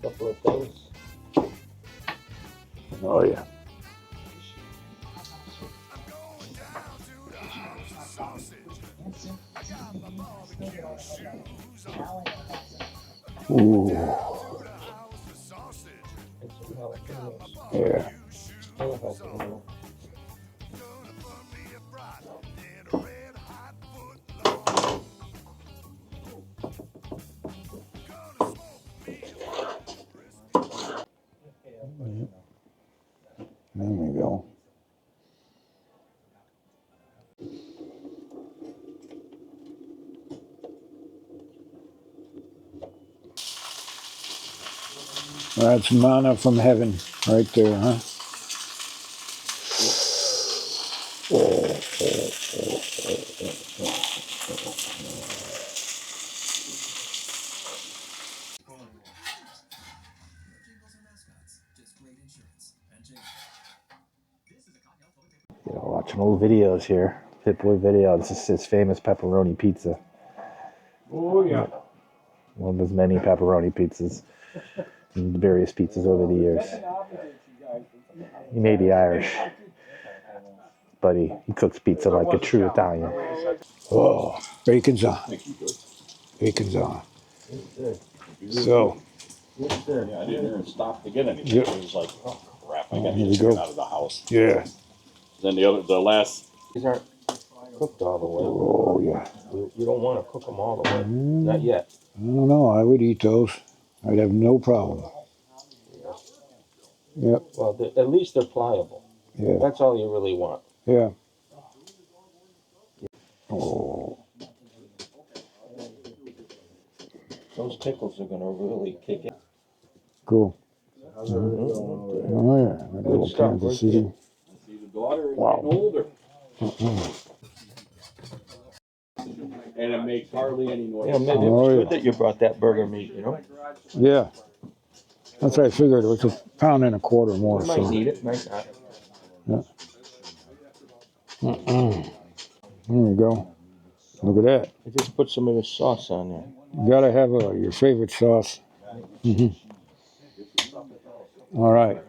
couple of things. Oh yeah. Ooh. Yeah. There we go. That's manna from heaven right there, huh? Watching old videos here. Pit-Boy video. This is his famous pepperoni pizza. Oh yeah. One of his many pepperoni pizzas. And various pizzas over the years. He may be Irish, but he cooks pizza like a true Italian. Oh, bacon's on. Bacon's on. So. Yeah, I didn't even stop to get anything. It was like, oh crap, I got to get out of the house. Yeah. Then the last. These aren't cooked all the way. Oh yeah. You don't want to cook them all the way. Not yet. I don't know. I would eat those. I'd have no problem. Yep. Well, at least they're pliable. Yeah. That's all you really want. Yeah. Oh. Those pickles are going to really kick in. Cool. Oh yeah. That little Kansas City. See, the daughter is Wow. getting older. And it makes hardly any noise. Yeah, maybe it's good that you brought that burger meat, you know? Yeah. That's what I figured. It was £1.25 pounds more. You might need it, might not. Yeah. There we go. Look at that. I just put some of this sauce on there. You gotta have your favorite sauce. All right.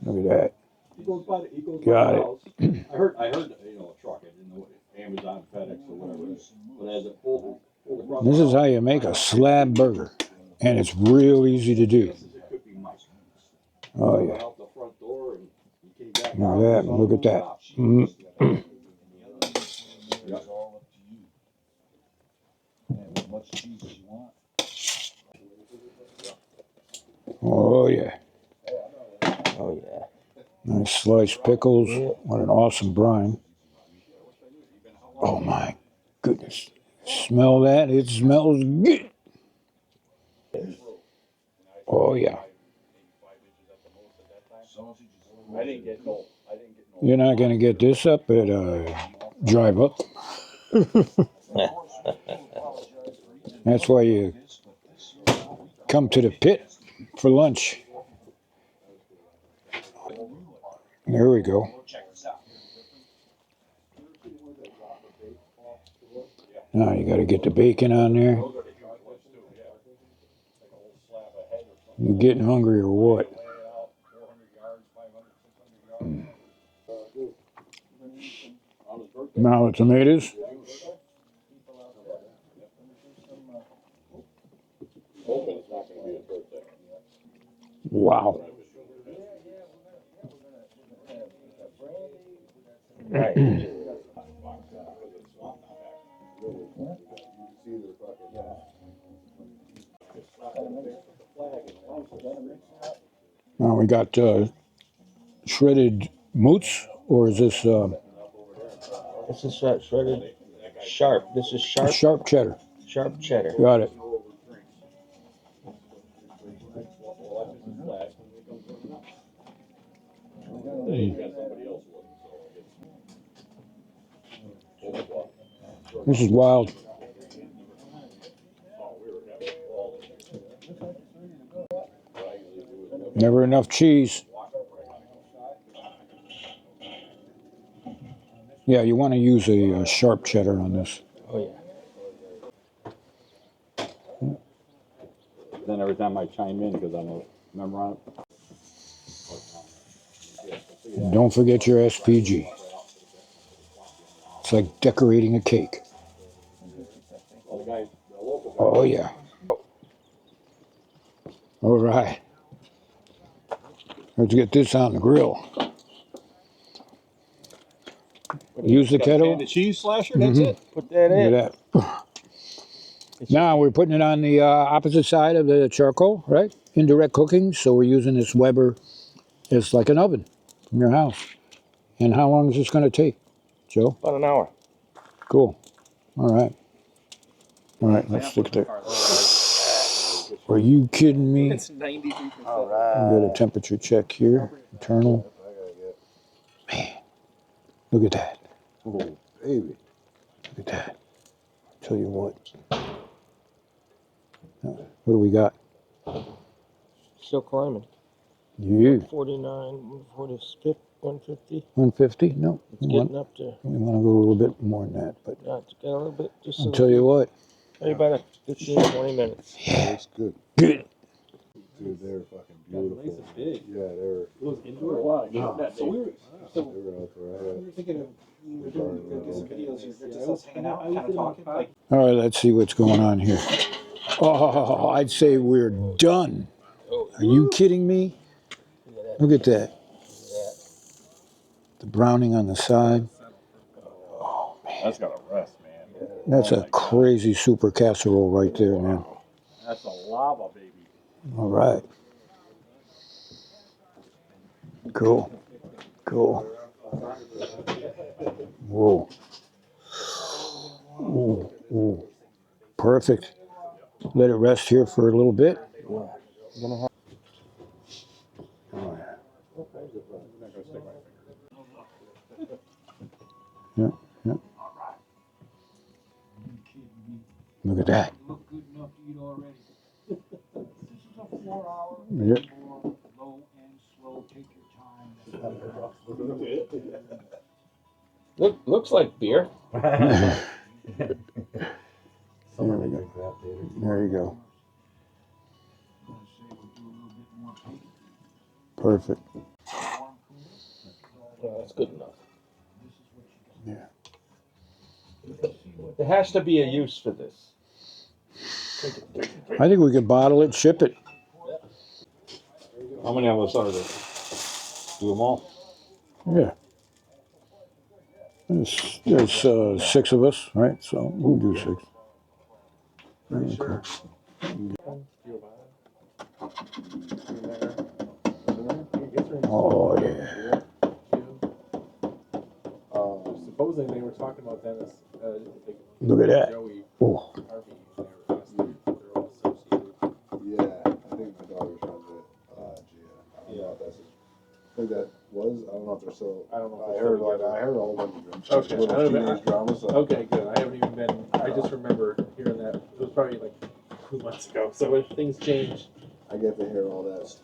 Look at that. Got it. I heard, a truck. I didn't know Amazon, FedEx, or whatever it is. But as it pulled across. This is how you make a slab burger, and it's real easy to do. Oh yeah. Now that, look at that. Oh yeah. Oh yeah. Nice sliced pickles. What an awesome brine. Oh my goodness. Smell that? It smells good. Oh yeah. You're not going to get this up at Drive Up. That's why you come to the pit for lunch. There we go. Now you got to get the bacon on there. You getting hungry or what? Now the tomatoes. Wow. Now we got shredded moots, or is this? This is shredded sharp. This is sharp. Sharp cheddar. Sharp cheddar. Got it. This is wild. Never enough cheese. Yeah, you want to use a sharp cheddar on this. Oh yeah. Then every time I chime in, because I'm a member on it. Don't forget your SPG. It's like decorating a cake. Oh, yeah. All right. Let's get this on the grill. Use the kettle. The cheese slasher, that's Mhm. it. Put that in. Look at that. Now we're putting it on the opposite side of the charcoal, right? Indirect cooking. So we're using this Weber. It's like an oven from your house. And how long is this going to take, Joe? About an hour. Cool. All right. All right, let's stick there. Are you kidding me? It's 93%. All We right. got a temperature check here. Internal. Man, look at that. Oh, baby. Look at that. Tell you what. What do we got? Still climbing. You. 49, 140, 150. 150? No. It's getting up there. We want to go a little bit more than that, but Yeah, it's got a little bit. Just I'll tell you what. maybe about a 15, 20 minutes. Yeah. It's good. Good. Dude, they're fucking beautiful. Big. Yeah, they're. It was indoor. No. So we were. So They were out there. we were thinking of we were doing some videos. Just us hanging out, kind of talking. Like, All right, let's see what's going on here. Oh, I'd say we're done. Are you kidding me? Look at that. The browning on the side. That's got a rest, man. That's a crazy super casserole right there, man. That's a lava, baby. All right. Cool. Cool. Whoa. Ooh, ooh. Perfect. Let it rest here for a little bit. Oh, yeah. Yeah, yeah. Look at that. Look good enough to eat already. This is a 4-hour, Yep. more low and slow. Take your time. Looks like beer. There we go. There you go. I'm gonna say we'll do a little bit more cake. Perfect. Warm cooler. Yeah, that's good enough. This is what you got. Yeah. There has to be a use for this. I think we could bottle it, ship it. How many of us are there? Do them all? Yeah. There's 6 of us, right? So we'll do 6. Okay. Oh, yeah. supposedly they were talking about Dennis. Look at that. Joey Oh. Harvey. They were asking if they're all associated. Yeah, I think my daughter's friends with Gia. I don't know if that's. I think that was. I don't know if they're still. I don't know. I If heard they're like I heard all of them. Okay, Little I don't know. teenage drama. So. Okay, good. I haven't even been. I just remember hearing that. It was probably like 2 months ago. So if things change, I get to hear all that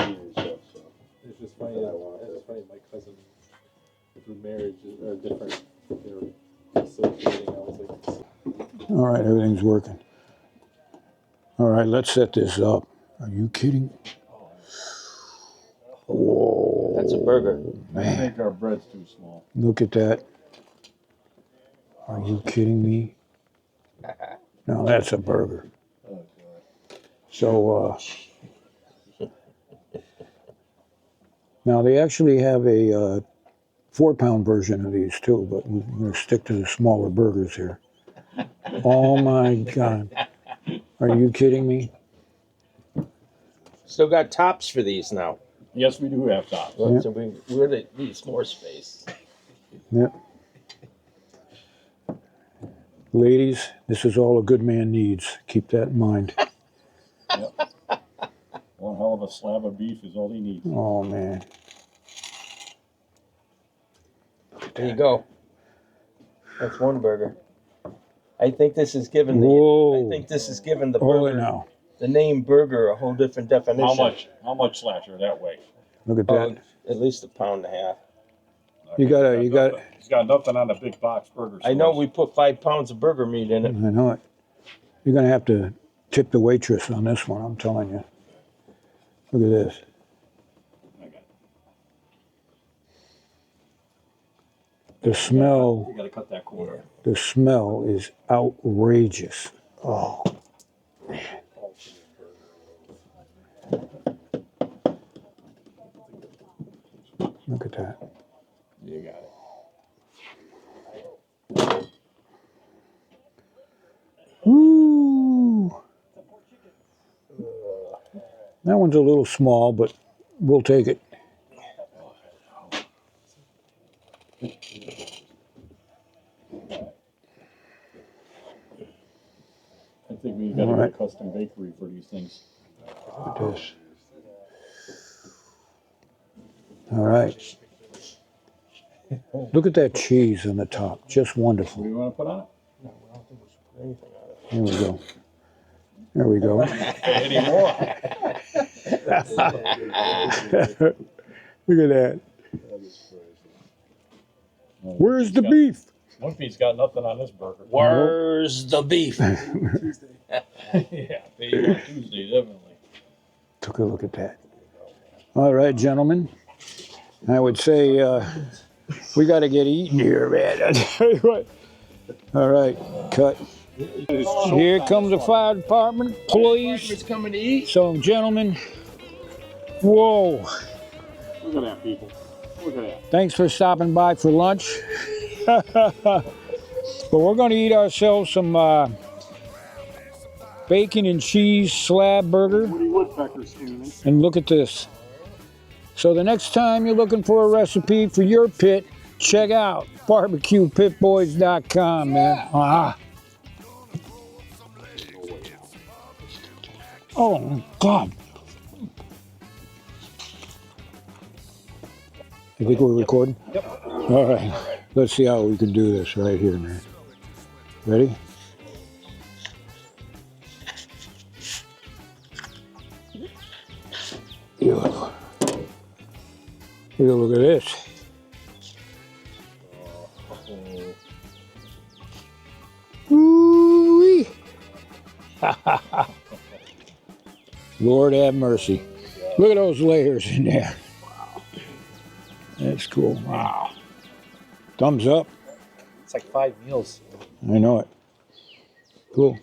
teenage stuff. So. it's just funny. It's funny. My cousin, through marriage, are different. They're associating. I was like, All right, everything's working. All right, let's set this up. Are you kidding? Whoa. That's a burger. I Man, think our bread's too small. look at that. Are you kidding me? Now that's a burger. Oh god. So, now they actually have a 4-pound version of these too, but we're going to stick to the smaller burgers here. Oh my God. Are you kidding me? Still got tops for these now. Yes, we do have tops. Yeah. So we really need some more space. Yep. Ladies, this is all a good man needs. Keep that in mind. One hell of a slab of beef is all he needs. Oh man. There you go. That's one burger. I think this is given Whoa. I think this is given the Hold it burger, now. the name burger, a whole different definition. How much? How much slasher that way? Look at Oh, that. at least a pound and a half. You got He's got nothing on the big box burger. I know stores. we put 5 pounds of burger meat in I it. know it. You're gonna have to tip the waitress on this one, I'm telling you. Look at this. The smell, You gotta cut that corner. the smell is outrageous. Oh, look at that. You got it. Woo! That one's a little small, but we'll take it. I think we gotta get a custom bakery for these things. Look at this. All right. Look at that cheese on the top. Just What wonderful. do you wanna put on it? Here we go. There we go. Anymore. Look at that. Where's the beef? Wimpy's got nothing on this burger. Where's the beef? Yeah, baby on Tuesday, definitely. Took a look at that. All right, gentlemen. I would say we got to get eating here, man. I tell you what. All right, cut. Here comes the fire department, police. Coming to eat. So, gentlemen, whoa. Look at that, people. Look at that. Thanks for stopping by for lunch. But we're going to eat ourselves some bacon and cheese slab burger. Woody Woodpecker screaming. And look at this. So the next time you're looking for a recipe for your pit, check out barbecuepitboys.com, man. Oh, God. You think we're recording? Yep. All right. Let's see how we can do this right here, man. Ready? Beautiful. Here, look at this. Ooh-wee. Lord have mercy. Look at those layers in there. That's cool. Wow. Thumbs up. It's like 5 meals. I know it. Cool.